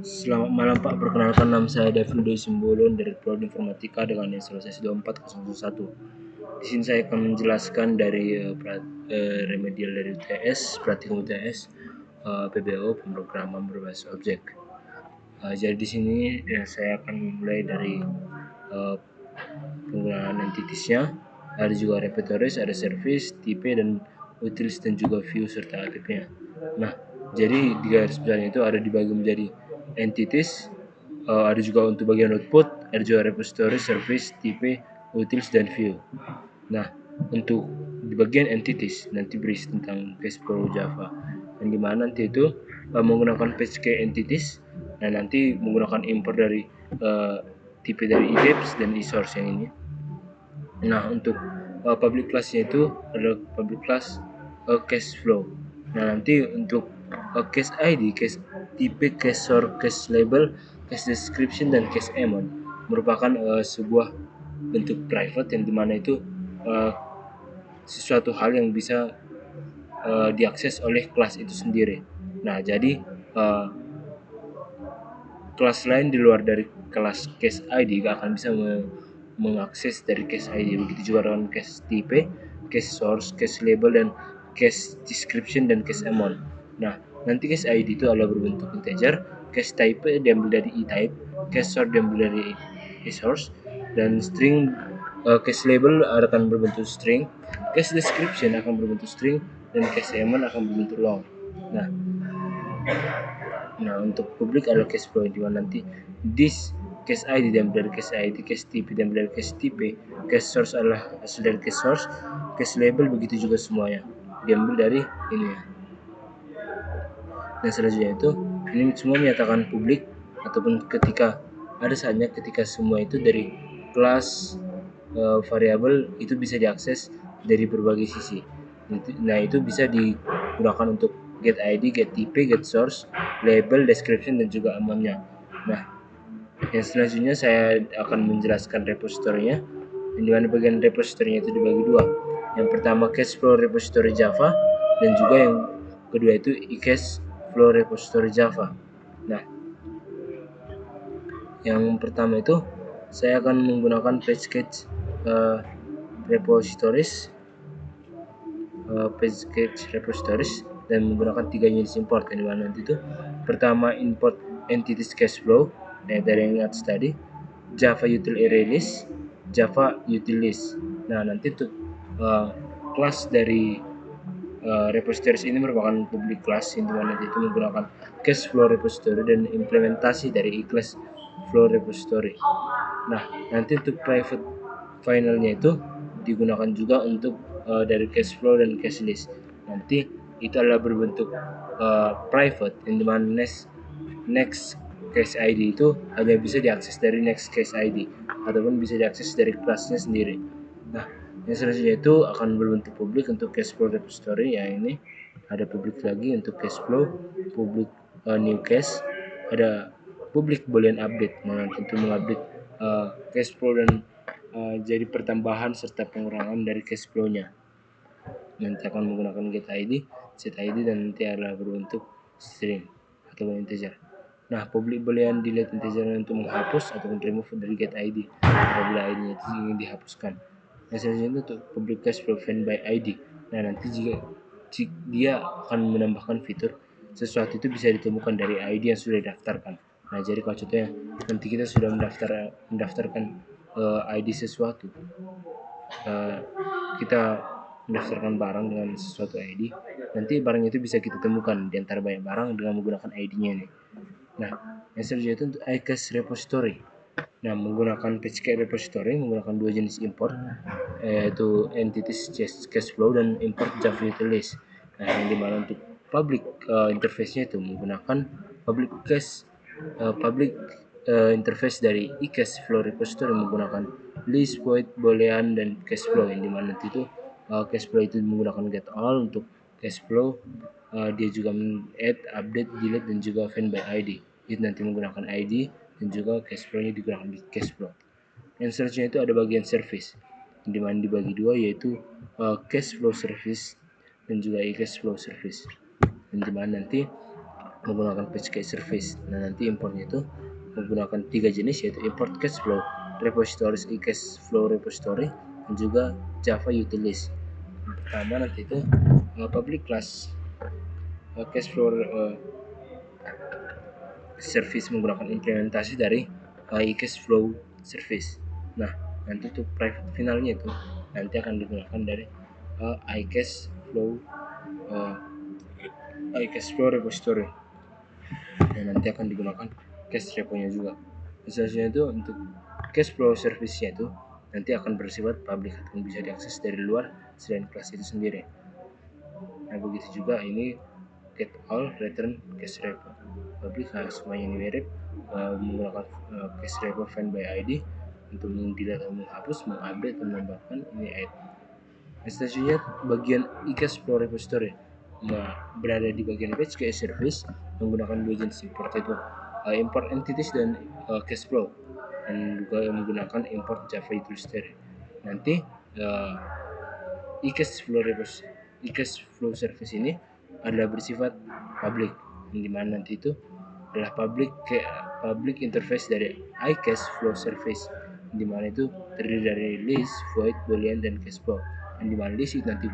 Selamat malam Pak, perkenalkan nama saya David Simbolon dari Prodi Informatika dengan instruksi 24001. Di sini saya akan menjelaskan dari remedial dari UTS, praktikum UTS, PBO, pemrograman berbasis objek. Jadi di sini saya akan mulai dari penggunaan entities-nya, ada juga repertories, ada service, tipe dan utils dan juga view serta attribute-nya. Nah, jadi di garis besarnya itu ada dibagi menjadi entities, ada juga untuk bagian output, ada juga repository, service, tipe, utils dan view. Nah, untuk di bagian entities nanti berisi tentang case flow Java, yang dimana nanti itu menggunakan PHP entities, dan nanti menggunakan import dari tipe dari edapes dan eSource yang ini. Nah, untuk public class-nya itu adalah public class case flow. Nah, nanti untuk case ID, case tipe, case source, case label, case description dan case amount merupakan sebuah bentuk private yang dimana itu sesuatu hal yang bisa diakses oleh kelas itu sendiri. Nah, jadi kelas lain di luar dari kelas case ID gak akan bisa mengakses dari case ID. Begitu juga dengan case tipe, case source, case label, dan case description dan case amount. Nah, nanti case ID itu adalah berbentuk integer, case type diambil dari e-type, case source diambil dari e-source, dan string case label akan berbentuk string, case description akan berbentuk string, dan case amount akan berbentuk long. Nah, untuk publik adalah case flow di mana nanti this case ID diambil dari case ID, case tipe diambil dari case tipe, case source adalah hasil dari case source, case label begitu juga semuanya diambil dari ini ya. Dan selanjutnya itu ini semua menyatakan publik ataupun ketika ada saatnya ketika semua itu dari kelas variabel itu bisa diakses dari berbagai sisi. Nah, itu bisa digunakan untuk get ID, get tipe, get source, label, description, dan juga amount-nya. Nah, yang selanjutnya saya akan menjelaskan repositorinya. Di mana bagian repositorinya itu dibagi dua. Yang pertama case flow repository Java, dan juga yang kedua itu case flow repository Java. Nah, yang pertama itu saya akan menggunakan package repositories dan menggunakan 3 jenis import, yang dimana nanti itu pertama import entities case flow dari yang atas tadi, Java util array list, Java util list. Nah, nanti untuk kelas dari repositories ini merupakan public class yang dimana nanti itu menggunakan case flow repository dan implementasi dari class flow repository. Nah, nanti untuk private finalnya itu digunakan juga untuk dari cache flow dan cache list. Nanti itu adalah berbentuk private, yang dimana next cache ID itu hanya bisa diakses dari next cache ID ataupun bisa diakses dari kelasnya sendiri. Nah, yang selanjutnya itu akan berbentuk publik untuk cache flow repository. Ya, ini ada publik lagi untuk cache flow, publik new cache, ada publik boolean update. Nah, untuk mengupdate cache flow dan jadi pertambahan serta pengurangan dari cache flow-nya. Nanti akan menggunakan get ID, set ID, dan nanti adalah berbentuk string atau integer. Nah, public boolean delete integer untuk menghapus ataupun remove dari get ID apabila ID-nya itu ingin dihapuskan. Nah, selanjutnya untuk public cache flow find by ID. Nah, nanti jika dia akan menambahkan fitur sesuatu itu bisa ditemukan dari ID yang sudah didaftarkan. Nah, jadi kalau contohnya nanti kita sudah mendaftarkan ID sesuatu, kita mendaftarkan barang dengan sesuatu ID, nanti barang itu bisa kita temukan di antara banyak barang dengan menggunakan ID-nya nih. Nah, yang selanjutnya itu untuk iCache repository. Nah, menggunakan PHP repository menggunakan dua jenis import, yaitu entities cache flow dan import Java util list. Nah, yang dimana untuk public interface-nya itu menggunakan public cache interface dari eCache flow repository menggunakan list, void, boolean, dan cache flow, yang dimana nanti itu cache flow itu menggunakan get all. Untuk cache flow dia juga add, update, delete, dan juga find by ID. Itu nanti menggunakan ID, dan juga cache flow-nya digunakan di cache flow. Yang selanjutnya itu ada bagian service, yang dimana dibagi dua, yaitu cache flow service dan juga e-cache flow service, yang dimana nanti menggunakan page cache service. Nah, nanti importnya itu menggunakan 3 jenis, yaitu import cache flow repositories, cache flow repository, dan juga Java utilities. Pertama nanti itu public class cache flow service menggunakan implementasi dari cache flow service. Nah, nanti itu private finalnya itu nanti akan digunakan dari iCache flow uh, iCache flow repository, dan nanti akan digunakan cache repo-nya juga. Misalnya itu untuk cache flow service-nya itu nanti akan bersifat public dan bisa diakses dari luar selain kelas itu sendiri. Nah, begitu juga ini get all return cache repo public, semuanya ini mirip, menggunakan cache repo find by ID untuk mengdelete atau menghapus, mengupdate dan menambahkan ini add. Selanjutnya bagian iCache flow repository berada di bagian page cache service menggunakan dua jenis import, yaitu import entities dan cache flow, dan juga menggunakan import Java utility. Nanti iCache flow service ini adalah bersifat public, di mana nanti itu adalah public interface dari iCache flow service, di mana itu terdiri dari list, void, boolean, dan cache flow. Yang di mana list itu nanti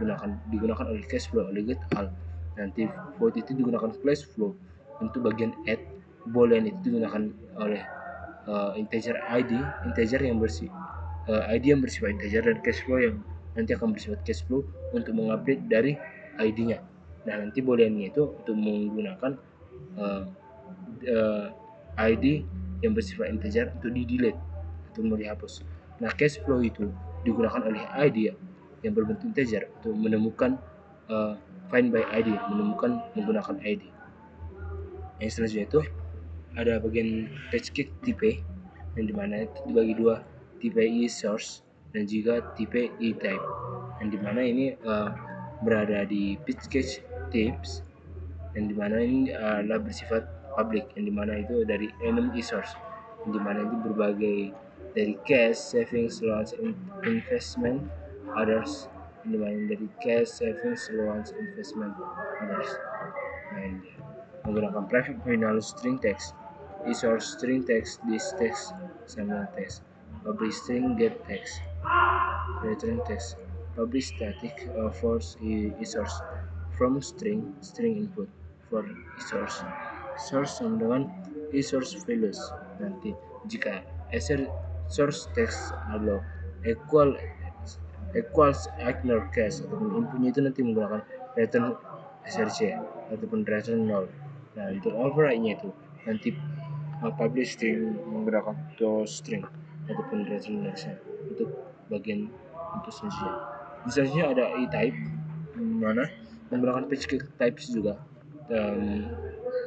digunakan oleh cache flow oleh get all. Nanti void itu digunakan class flow untuk bagian add, boolean itu digunakan oleh integer yang ID yang bersifat integer, dan cache flow yang nanti akan bersifat cache flow untuk mengupdate dari ID-nya. Nah, nanti boolean-nya itu untuk menggunakan ID yang bersifat integer untuk di-delete atau mau dihapus. Nah, cache flow itu digunakan oleh ID yang berbentuk integer untuk menemukan find by ID, menemukan menggunakan ID. Yang selanjutnya itu ada bagian page cache tipe, yang dimana itu dibagi dua, tipe e-source dan juga tipe e-type, yang dimana ini berada di page cache types, yang dimana ini adalah bersifat public, yang dimana itu dari enum e-source, yang dimana itu berbagai dari cash, savings, loans, investment, others, yang dimana dari cash, savings, loans, investment, others. And menggunakan private final string text, e-source string text, this text, sama text, public string get text, return text, public static for e-source, from string input for e-source, source sama dengan e-source values. Nanti jika source text adalah equals ignore cache ataupun inputnya itu nanti menggunakan return src ataupun return null. Nah, untuk override-nya itu nanti publish string menggunakan string ataupun return next untuk bagian untuk selanjutnya. Selanjutnya ada e-type, mana menggunakan page types juga, dan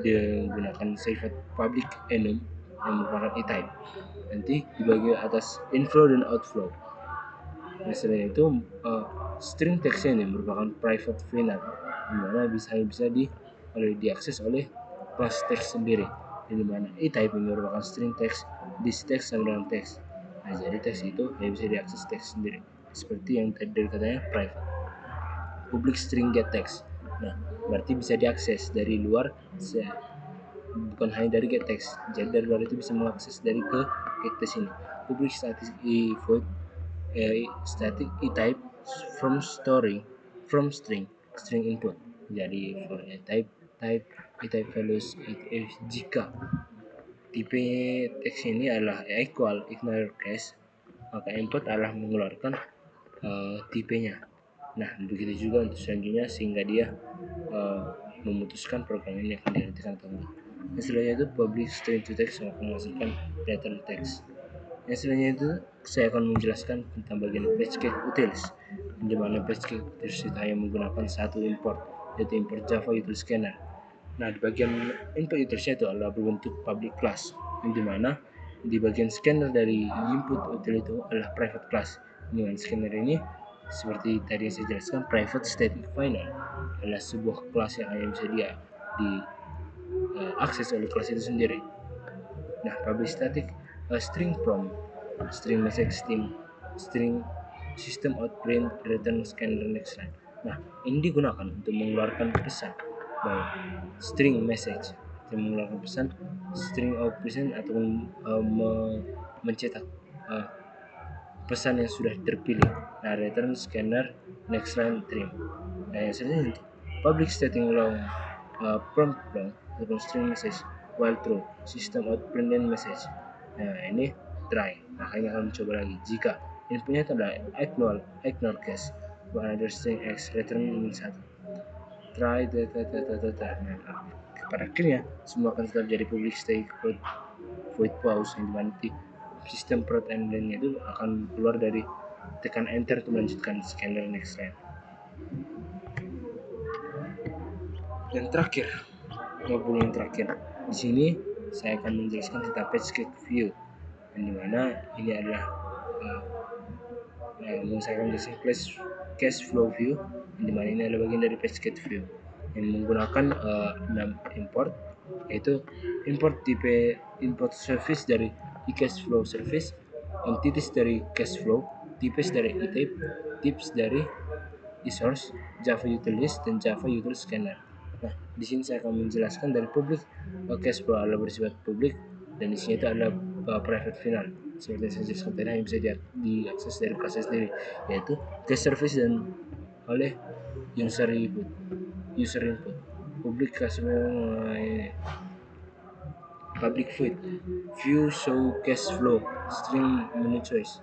dia menggunakan sifat public enum yang merupakan e-type. Nanti di bagian atas inflow dan outflow. Nah, selain itu string text-nya ini merupakan private final, di mana bisa diakses oleh class text sendiri, di mana e-type ini merupakan string text, this text sama dengan text. Nah, jadi teks itu bisa diakses teks sendiri, seperti yang tadi katanya private. Public string get text, nah berarti bisa diakses dari luar, bukan hanya dari get text. Jadi dari luar itu bisa mengakses dari ke get text ini. Public static void static e-type from string input. Jadi for e-type e-type values jika tipe teks ini adalah equal ignore cache, maka input adalah mengeluarkan tipenya. Nah, begitu juga untuk selanjutnya sehingga dia memutuskan program ini akan dihentikan atau enggak. Yang selanjutnya itu public string to text akan menghasilkan return text. Yang selanjutnya itu saya akan menjelaskan tentang bagian page cache utils, di mana page cache utils itu hanya menggunakan satu import, yaitu import Java util scanner. Nah, di bagian input utilsnya itu adalah berbentuk public class, yang dimana di bagian scanner dari input util itu adalah private class. Dengan scanner ini seperti tadi saya jelaskan, private static final adalah sebuah kelas yang hanya bisa diakses oleh kelas itu sendiri. Nah, public static string from, string message, string system out print return scanner next line. Nah, ini digunakan untuk mengeluarkan pesan bahwa string message yang mengeluarkan pesan string of pesan ataupun mencetak uh, pesan yang sudah terpilih. Nah, return scanner next line trim. Nah, yang selanjutnya untuk public stating long prompt long ataupun string message while true system out print message. Nah, ini try. Makanya akan mencoba lagi. Jika inputnya adalah ignore case one other string x return min 1. Try data. Nah, pada akhirnya semua akan tetap jadi public static void pause yang dimana sistem prot and nya itu akan keluar dari tekan enter untuk melanjutkan scanner next line. Dan terakhir, modul yang terakhir di sini saya akan menjelaskan tentang page view yang dimana ini adalah saya akan menjelaskan cache flow view yang dimana ini adalah bagian dari page view yang menggunakan 6 import, yaitu import tipe import service dari cache flow service, entities dari cache flow, types dari etype, tips dari eSource, Java Utilities, dan Java Util Scanner. Nah, di sini saya akan menjelaskan dari public cache flow adalah bersifat publik dan di sini itu adalah private final. Seperti yang saya jelaskan tadi hanya bisa diakses dari kelasnya sendiri, yaitu cache service dan oleh user input. Public cache public void view show cache flow string menu choice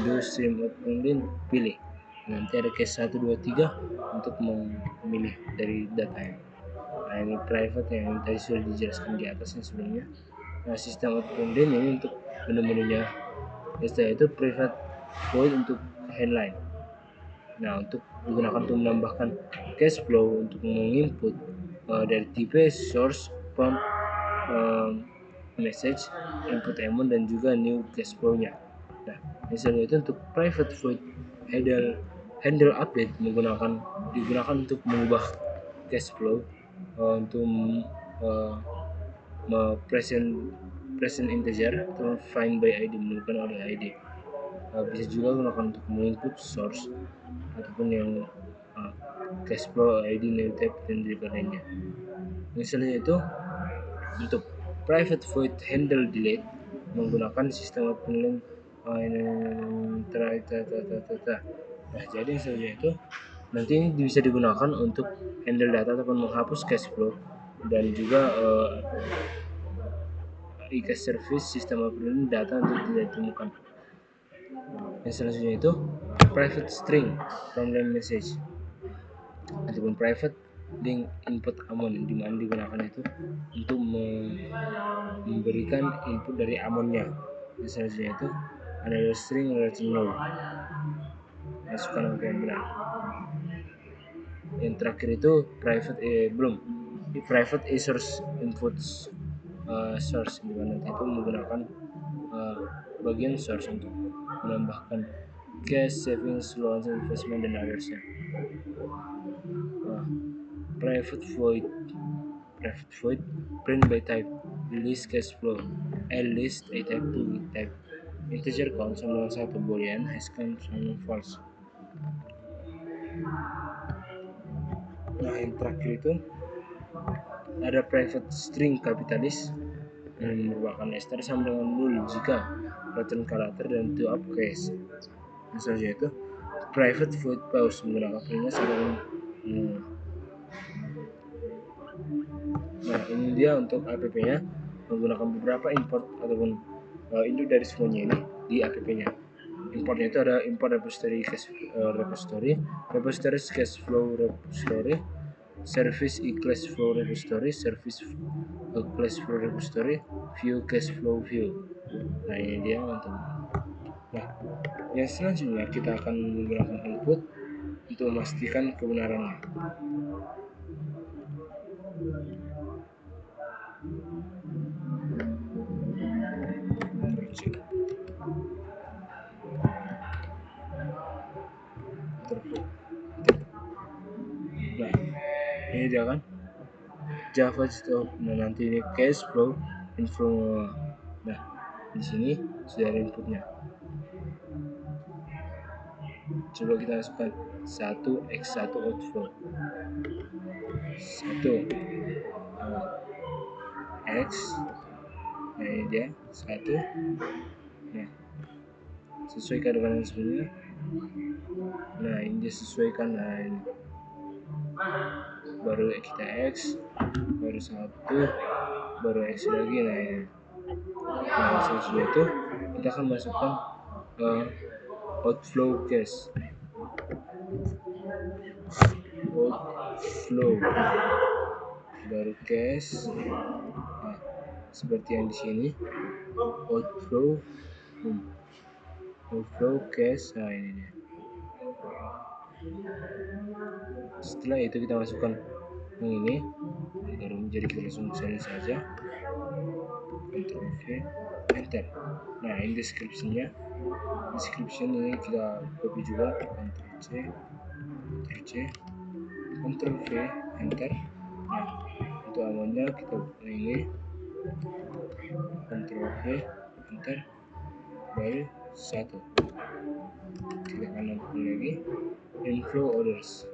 do stream open pilih. Nanti ada case 1, 2, 3 untuk memilih dari datanya. Nah, ini private yang tadi sudah dijelaskan di atas yang sebelumnya. Nah, sistem open ini untuk menu-menunya. Setelah itu private void untuk headline. Nah, untuk digunakan untuk menambahkan cache flow untuk menginput dari tipe source prompt message input emon dan juga new cache flow-nya. Nah, misalnya itu untuk private void handle update digunakan untuk mengubah cache flow untuk present integer atau find by ID menemukan oleh ID. Bisa juga menggunakan untuk menginput source ataupun yang cache flow ID name type dan lainnya. Misalnya itu untuk private void handle delete menggunakan sistem open Nah, jadi selanjutnya itu nanti ini bisa digunakan untuk handle data ataupun menghapus cache flow dan juga e-cache service sistem open data untuk tidak ditemukan. Yang selanjutnya itu private string from line message ataupun private link input amon di mana digunakan itu untuk memberikan input dari amonnya. Yang selanjutnya itu another string return no, masukkan angka yang benar. Yang terakhir itu private source inputs source di mana itu menggunakan bagian source untuk menambahkan cache savings, loans, investment dan othersnya. Private void print by type list cache flow list a type to type integer count sama 1 boolean hash count sama false. Nah, yang terakhir itu ada private string kapitalis yang merupakan ester sama dengan null jika return karakter dan to uppercase. Misalnya itu private void pause menggunakan printnya sama dengan Nah, ini dia untuk app-nya menggunakan beberapa import ataupun induk dari semuanya ini di app-nya. Importnya itu ada import repository cache flow repository, service e-class flow repository, service class flow repository, view cache flow view. Nah, ini dia untuk. Nah, yang selanjutnya kita akan menggunakan input untuk memastikan kebenarannya. Nah, ini dia kan Java stop. Nah, nanti ini cache flow info. Nah, di sini sudah ada inputnya. Coba kita masukkan 1x1 outflow 1 X. Nah ini dia 1. Nah sesuaikan dengan semuanya. Nah ini dia sesuaikan. Nah ini baru kita X, baru 1, baru X lagi. Nah ini. Nah sesudah itu kita akan masukkan outflow case. Outflow baru case. Nah seperti yang di sini outflow case. Nah ini dia. Setelah itu kita masukkan yang ini baru menjadi langsung saja. Ctrl V, enter. Nah ini deskripsinya. Description ini kita copy juga. Ctrl V, enter. Nah untuk amonnya kita ini Ctrl V, enter. Baru 1. Kita kanan lagi. Inflow orders.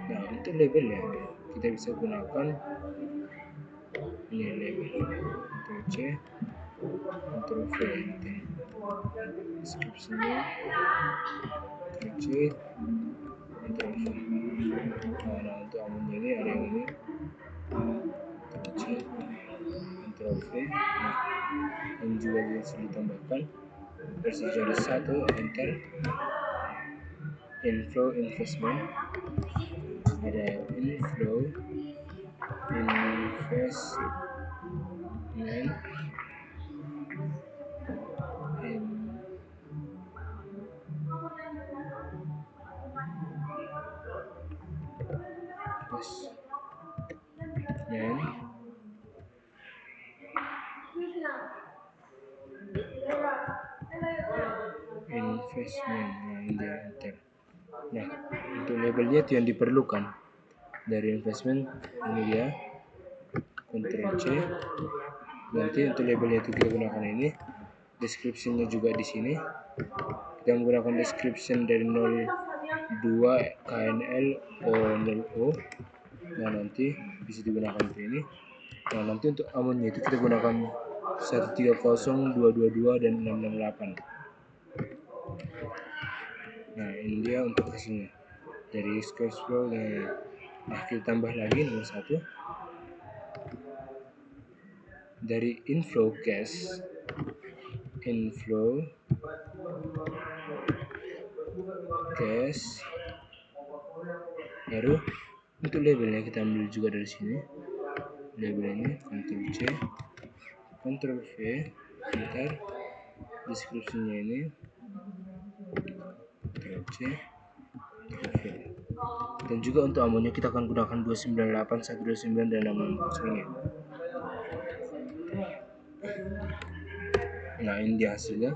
Nah untuk label ya kita bisa gunakan ini label. Ctrl C, Ctrl V, deskripsinya Ctrl C, Ctrl V. Nah untuk amunnya ini ada yang ini Ctrl C, Ctrl V. Nah ini juga bisa ditambahkan versi jadi 1, enter. Inflow investment, ada inflow investment investment. Nah ini dia enter. Nah untuk labelnya itu yang diperlukan dari investment ini dia Ctrl C. Nanti untuk labelnya itu kita gunakan ini. Descriptionnya juga di sini kita menggunakan description dari 02 KNL O0O. Nah nanti bisa digunakan untuk ini. Nah nanti untuk amunnya itu kita gunakan 130, 222 dan 668. Nah ini dia untuk hasilnya dari cash flow. Nah kita tambah lagi nomor 1 dari inflow cash, baru untuk labelnya kita ambil juga dari sini. Labelnya Ctrl C, Ctrl V, enter. Deskripsinya ini Ctrl C, Ctrl V. Dan juga untuk amunnya kita akan gunakan 298, 129 dan 660 nya. Nah ini dia hasilnya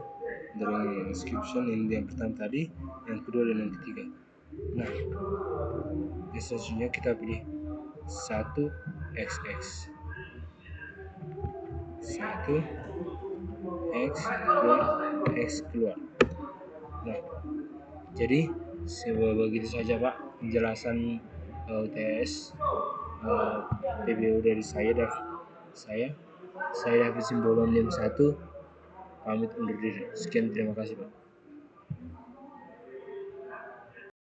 dari description. Ini yang pertama tadi, yang kedua dan yang ketiga. Nah selanjutnya kita pilih 1XX 1X keluar. Nah jadi begitu saja Pak penjelasan UTS PBU dari saya David Simbolon 1 pamit undur diri. Sekian, terima kasih Pak.